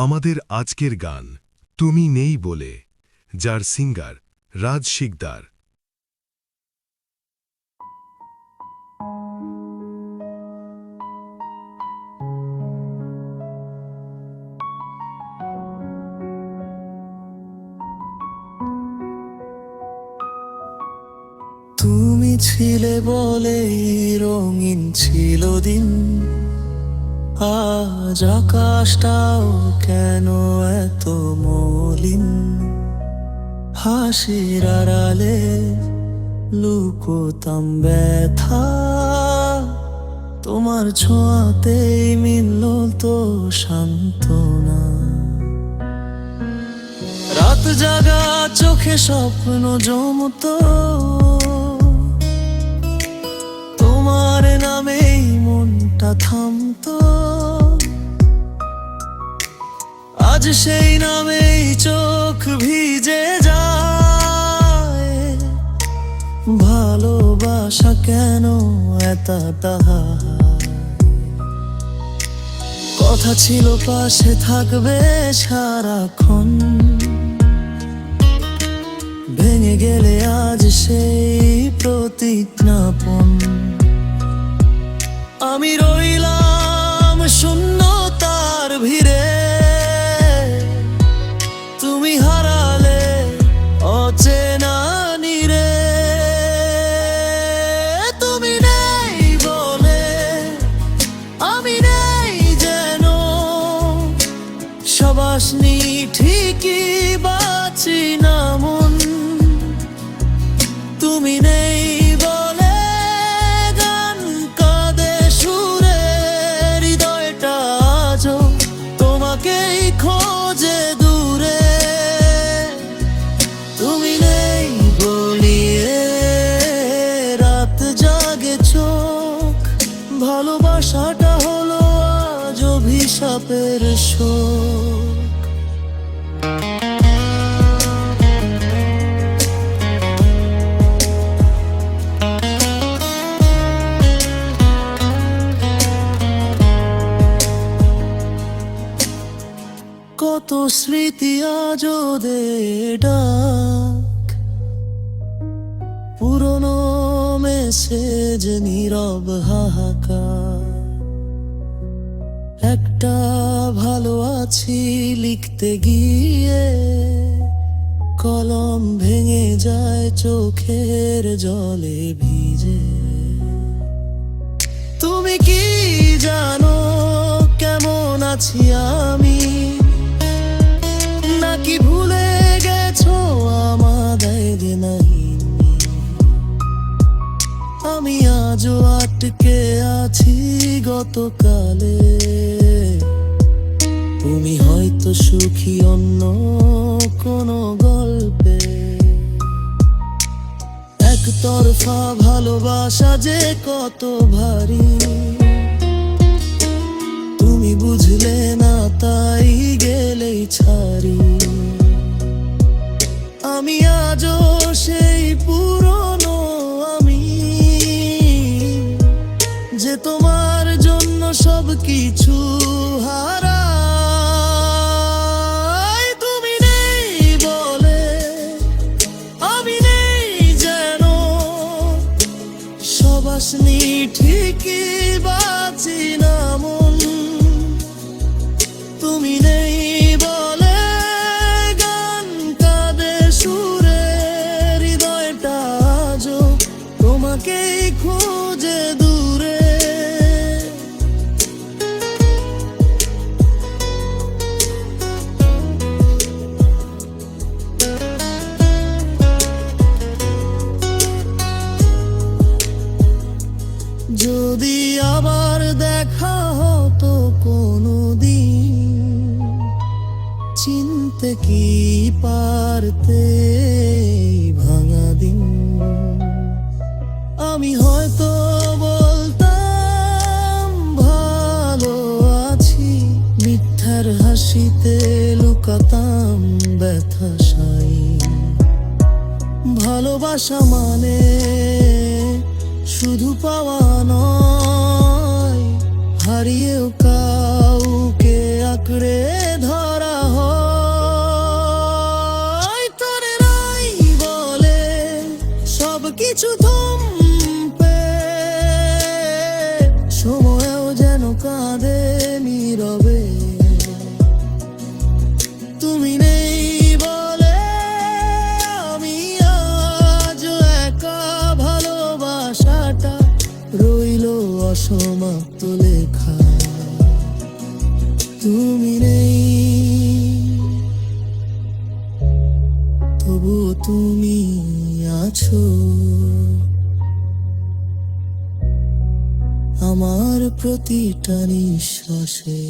আমাদের আজকের গান তুমি নেই বলে, যার সিঙ্গার রাজ শিকদার। তুমি ছিলে বলে রঙিন ছিল দিন, আজ আকাশটাও কেন এত মলিন। হাসির আড়ালে লুকোতাম ব্যথা, তোমার ছোঁয়াতেই মিলল তো সান্ত্বনা। রাত জাগা চোখে স্বপ্ন জমতো, তোমার নামেই মনটা থামতো। আজ সেই নামেই চোখ ভিজে যায়, ভালোবাসা কেন এতটা? কথা ছিল পাশে থাকবে সারাক্ষণ, ভেঙে গেলে আজ সেই প্রতিজ্ঞাপন। আমি রইলাম শূন্যতার ভিড়ে, তুমি হারালে অচেনা নীড়ে। তুমি নেই বলে আমি নেই যেন, সবাসনি ঠিকই বাঁচি না মন। তুমি নেই বলে গান কাঁদে সুরে, হৃদয়টা আজও তোমাকেই খোঁজে দূরে। তুমি নেই বলিয়ে রাত জাগে চোখ, ভালোবাসাটা হলো আজ অভিশাপের শোক। কত স্মৃতি আজ ডাক, পুরনো মেসেজ নীরব হাহাকার। একটা ভালো আছি লিখতে গিয়ে কলম ভেঙে যায় চোখের জলে ভিজে। তুমি কি জানো কেমন আছি আমি, নাকি ভুলে গেছো আমাদের নাই? আমি আজও আটকে আছি গতকালে, তুমি হয়তো সুখী অন্য কোনো গল্পে। একতরফা ভালোবাসা যে কত ভারী, তুমি বুঝলে না তাই গেলেই ছাড়ি। আমি আজও সেই পুরনো আমি, যে তোমার জন্য সব কিছু হারাই। তুমি নেই বলে আমি নেই যেন, সবাসনি ঠিকই বাঁচি না মন। তুমি নেই বলে গান কাঁদে সুরে, হৃদয়টা আজও তোমাকেই খোঁজে দূরে। যদি আবার দেখা হতো কোনো দিন, চিনতে কি পারতে ভাঙা দিন? আমি হয়তো বলতাম ভালো আছি, মিথ্যার হাসিতে লুকাতাম ব্যথা সাই। ভালোবাসা মানে শুধু পাওয়া নয়, হারিয়েও কাউকে আঁকড়ে ধরা। অসমাপ্ত লেখা। তুমি নেই, তবু তুমি আছো আমার প্রতিটা নিঃশ্বাসে।